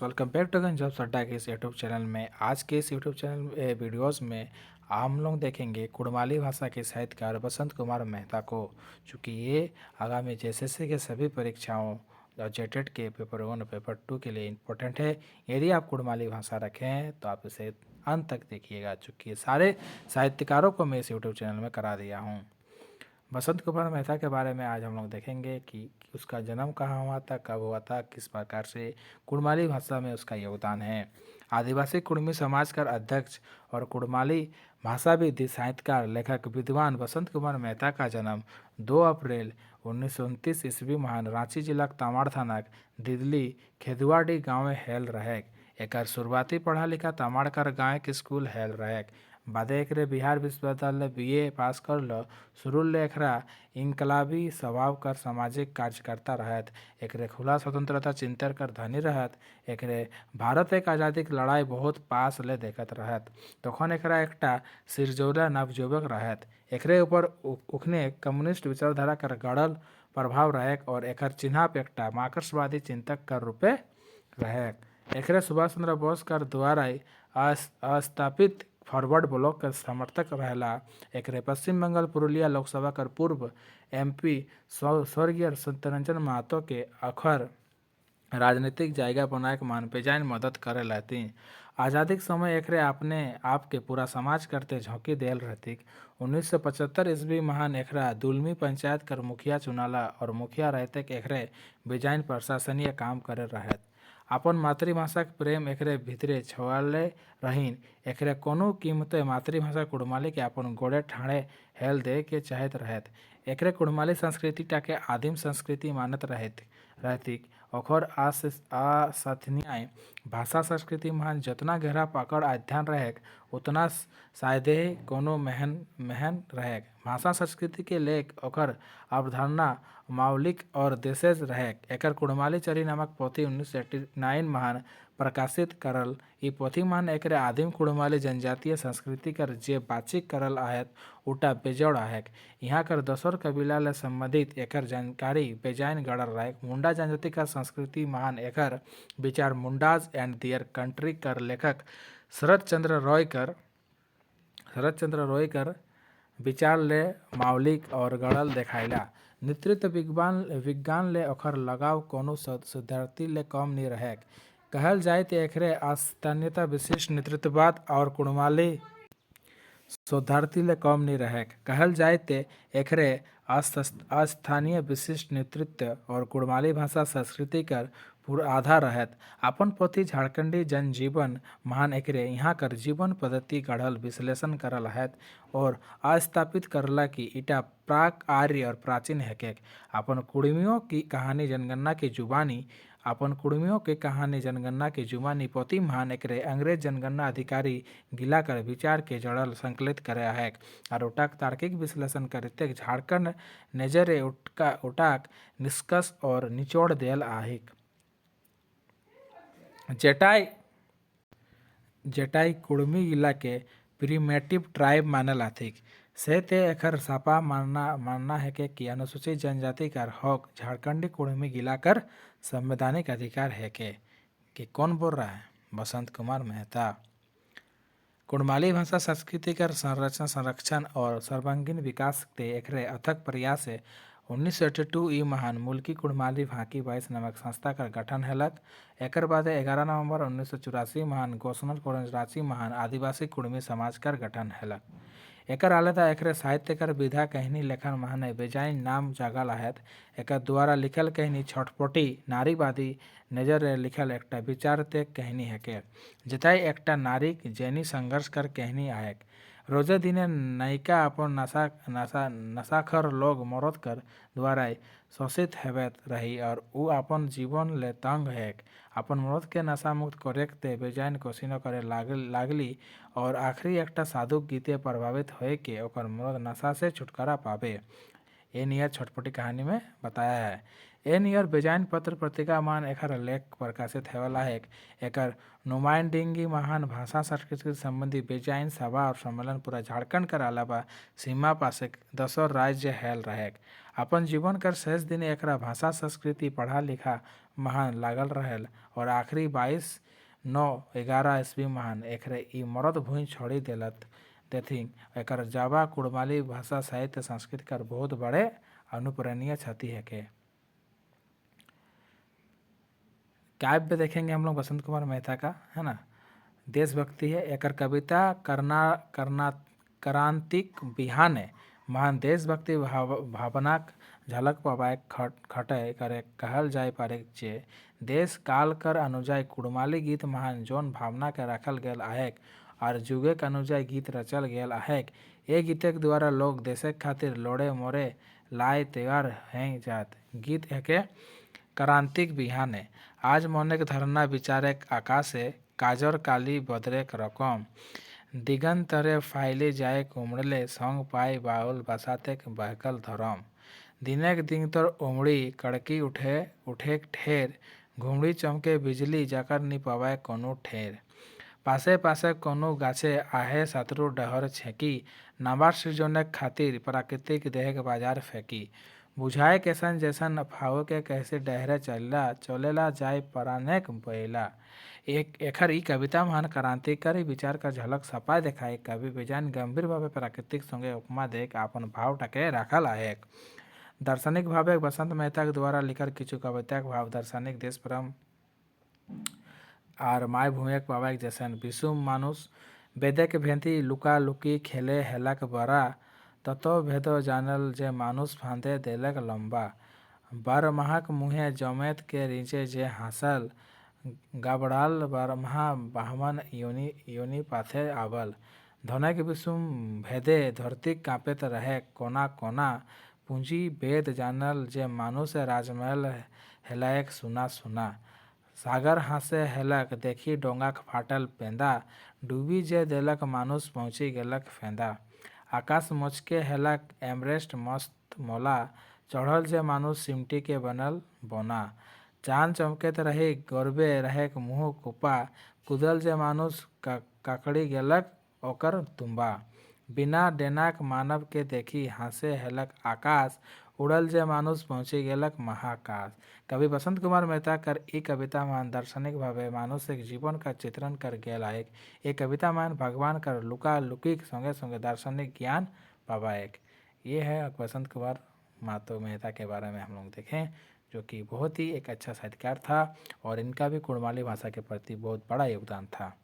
Welcome back to gun jobs अड्डा के इस यूट्यूब चैनल में। आज के इस यूट्यूब चैनल वीडियोस में हम लोग देखेंगे कुड़माली भाषा के साहित्यकार बसंत कुमार मेहता को। चूँकि ये आगामी जेएसएससी के सभी परीक्षाओं और जेटेट के पेपर 1 और पेपर 2 के लिए इम्पोर्टेंट है। यदि आप कुड़माली भाषा रखें हैं तो आप इसे अंत तक देखिएगा, चूँकि ये सारे साहित्यकारों को मैं इस यूट्यूब चैनल में करा दिया हूँ। बसंत कुमार मेहता के बारे में आज हम लोग देखेंगे कि उसका जन्म कहाँ हुआ था, कब हुआ था, किस प्रकार से कुड़माली भाषा में उसका योगदान है। आदिवासी कुड़मी समाज का अध्यक्ष और कुड़माली भाषाविद, साहित्यकार, लेखक, विद्वान बसंत कुमार मेहता का जन्म 2 अप्रैल 1929 ईस्वी महान रांची जिला तमाड़ थाना दिदली खेदुआडी गाँव में हेल रहेक। एकर शुरुआती पढ़ा लिखा तमाड़कर गाँव के स्कूल हेल रहेक। बादे एकरे बिहार विश्वविद्यालय बीए पास कर ल। शुरू ले एकरा इनकलाबी स्वभाव कर सामाजिक कार्यकर्ता रहत। एकरे खुला स्वतंत्रता चिंतन कर धनी रहत। एकरे भारत एक आज़ादी की लड़ाई बहुत पास ले देखत रहत। तखन एकरा एकटा सिरजौरा नवजुवक रहत। एकरे ऊपर उखने कम्युनिस्ट विचारधारा कर गड़ल प्रभाव रहेक और एकर चिन्हाप एकटा मार्क्सवादी चिंतक कर रूपे रहेक। एकरे सुभाष चंद्र बोस कर द्वारा स्थापित फॉरवर्ड ब्लॉक का समर्थक रहला। एकरे पश्चिम बंगाल पुरुलिया लोकसभा कर पूर्व एमपी स्वर्गीय सत्यरंजन महतो के अखर राजनीतिक जायगा बनाए के मान बेजान मदद करे रहती। आज़ादी के समय एकरे अपने आप के पूरा समाज करते झोंकी देल रहती। 1975 ईस्वी महान एकरा दुलमी पंचायत कर मुखिया चुनाला और मुखिया रहते के एकरे बेजान प्रशासनीय काम करे रहत। अपन मातृभाषा के प्रेम एकरे भीतरे छवाले रहीन। एकरे कोनो कीमते मातृभाषा कुड़माली के अपन गोड़े ठाणे हेल दे के चाहत रहत। एकरे कुड़माली संस्कृति टाके आदिम संस्कृति मानत रहती। ओखर असथनीय भाषा संस्कृति महान जितना गहरा पकड़ अध्ययन रहेक उतना शायदे कोनो महन रहेक। भाषा संस्कृति के लेख ओखर अवधारणा मौलिक और देशज रहेक। एकर कुड़माली चरी नामक पोथी 1989 महान प्रकाशित करल। ई पोथी महान एकरे आदिम कुड़माली जनजातीय संस्कृति कर जे बातचीत करल आहत उटा बेजोड़ आहेक। यहाँ कर दोसर कबीला ले संबंधित एकर जानकारी बेजान गड़ल रहेक। मुंडा जनजाति का संस्कृति महान एकर विचार मुंडाज एंड दियर कंट्री कर लेखक शरद चंद्र रॉय कर विचार ले मौलिक और गड़ल देखाइला। नेतृत्व विज्ञान ले ओखर लगाव कोनो शोधार्थी ले कम नहीं रहेक। कहल जाए तो एकरे स्थानीयता विशिष्ट नेतृत्ववाद और कुड़माली शोधार्थी ले कम नहीं रहेक। कहल जाए तो एकरे अस्थानीय विशिष्ट नेतृत्व और कुड़माली भाषा संस्कृति कर पूरा आधार रहत। अपन पोथी झारखंडी जनजीवन महान एकरे यहाँ कर जीवन पद्धति गढ़ल विश्लेषण करल हैत और स्थापित करला कि इटा प्राक आर्य और प्राचीन हैकेक। अपन कुड़मियों की कहानी जनगणना की जुबानी पोथी महान एकरे अंग्रेज जनगणना अधिकारी गिला कर विचार के जड़ल संकलित करे हैक और उटाक तार्किक विश्लेषण करते झारखंड नजरे उटाक निष्कर्ष और निचोड़ देल आहिक। जेटाई कुड़मी गिला के प्रिमेटिव ट्राइब मानल आथिक से ते एकर सापा मानना है कि अनुसूचित जनजाति कर हक झारखंडी कुड़मी गिला कर संवैधानिक अधिकार है कि कौन बोल रहा है? बसंत कुमार मेहता। कुड़माली भाषा संस्कृति कर संरक्षण और सर्वांगीण विकास के एकरे अथक प्रयास से 1982 ई महान मुल्की कुड़माली भाकी 22 नामक संस्था का गठन हेलक। एकर बाद 11 नवंबर 1984 महान गोसनल रांची महान आदिवासी कुड़मी समाज कर गठन हेलक। एकर आलादा एकरे साहित्य कर विधा कहनी लेखन महान बेजाइन नाम जागल आहत। एकर द्वारा लिखल कहनी छटपटी नारीवादी नजर लिखल एकटा विचारते कहनी है जिताई एकटा नारी जैनी संघर्ष कर कहनी आहेक। रोजे दिने नयिका अपन नशाखर लोग मरद कर द्वारा शोषित हेबत रही और उ अपन जीवन ले तंग हैक। अपन मरद के नशा मुक्त करे ते बेजान कोशिश करे लागली और आखिरी एकटा साधु गीते प्रभावित होए के ओकर मरद नशा से छुटकारा पावे। ए नियर छटपटी कहानी में बताया है। ए नियर बेजान पत्र पत्रिका मान एकर लेख प्रकाशित हेवला है। एकर नुमाइंदगी महान भाषा संस्कृति संबंधी बेजाइन सभा और सम्मेलन पूरा झारखंड कर अलावा सीमा पासे 10 राज्य हेल रहेक। अपन जीवन कर शेष दिन एकरा भाषा संस्कृति पढ़ा लिखा महान लागल रहेल और आखिरी 22/9/11 ईस्वी महान एकरे ई मरद भूमि छोड़ी देथिन। एकर जावा कुड़माली भाषा साहित्य संस्कृति कर बहुत बड़े अनुप्रेरणीय क्षति है के। काव्य देखेंगे हम लोग बसंत कुमार मेहता का, है ना। देशभक्ति है एकर कविता करना क्रांतिक बिहाने महान देशभक्ति भावनाक झलक पबाए खटे करे कहल जाय पारे जे देश काल कर अनुजाय कुड़माली गीत महान जोन भावना के रखल गेल आहेक और जुगे के अनुजाय गीत रचल गेल आहेक। ए गीत के द्वारा लोग देश खातिर लोड़े मोरे लाए तैयार हैं जात। गीत है के क्रांतिक बिहाने आज मने के धरना विचारे आकाशे काजर काली बदरेक रकम दिगंतरे फाइले जाए उमड़ले संग पाई बाउल बसाते बहकल धरम दिनेक दिन तोर उमड़ी कड़की उठे ठेर घुमड़ी चमके बिजली जाकर नी पवाए कोनो ठेर पासे पासे कोनो गाछे आहे शत्रु डहर छेकी नाबार सृजने खातिर प्राकृतिक देह के बाजार फेंकी बुझाए कैसन जैसन फाव के कैसे डहरे चलेला जाए परानेक बैला। एक एखर ई कविता महान क्रांतिकारी विचार का झलक सपा देखाए कवि बेजान गंभीर भावे प्राकृतिक संगे उपमा देख आपन भाव टके राखल आहे। दार्शनिक भावे बसंत मेहता के द्वारा लिखल किछु कविता के भाव दार्शनिक देश प्रेम आर माय भूमि पावे जैसन विषुम मानुष बेदे के भेंती लुका लुकी खेले हेलक बरा ततो भेदो जानल जे मानुष फांदे देलक लंबा बारमाहक मुहे जमेत के रीचे जे हासल गाबड़ाल बारमाह बाहमन योनि पाथे आवल धनक विषुम भेदे धरती कांपेत रहे कोना कोना पूंजी वेद जानल जे मानुष राजमहल हेलायक सुना सुना सागर हासे हेलक देखी डोंगाक फाटल पेंदा डूबी जे देलक मानुष पहुँची गेलक फेंदा आकाश मोचके हेलक एमरेस्ट मस्त मोला चढ़ल जे मानुष सिमटी के बनल बोना चांद चमकेत रही गौरबे रहे मुँह कुपा कुदल जे मानुष काकड़ी गेलक ओकर तुम्बा बिना डेनाक मानव के देखी हासे हेलक आकाश उड़ल जे मानुष पहुँची गेलक महाकाश। कवि बसंत कुमार मेहता कर ई कविता मान दार्शनिक भावे मानुष के जीवन का चित्रण कर गेल आयक। ये कविता मान भगवान कर लुका लुकी संगे संगे दार्शनिक ज्ञान पावाएक। ये है बसंत कुमार मातो मेहता के बारे में हम लोग देखें, जो कि बहुत ही एक अच्छा साहित्यकार था और इनका भी कुड़माली भाषा के प्रति बहुत बड़ा योगदान था।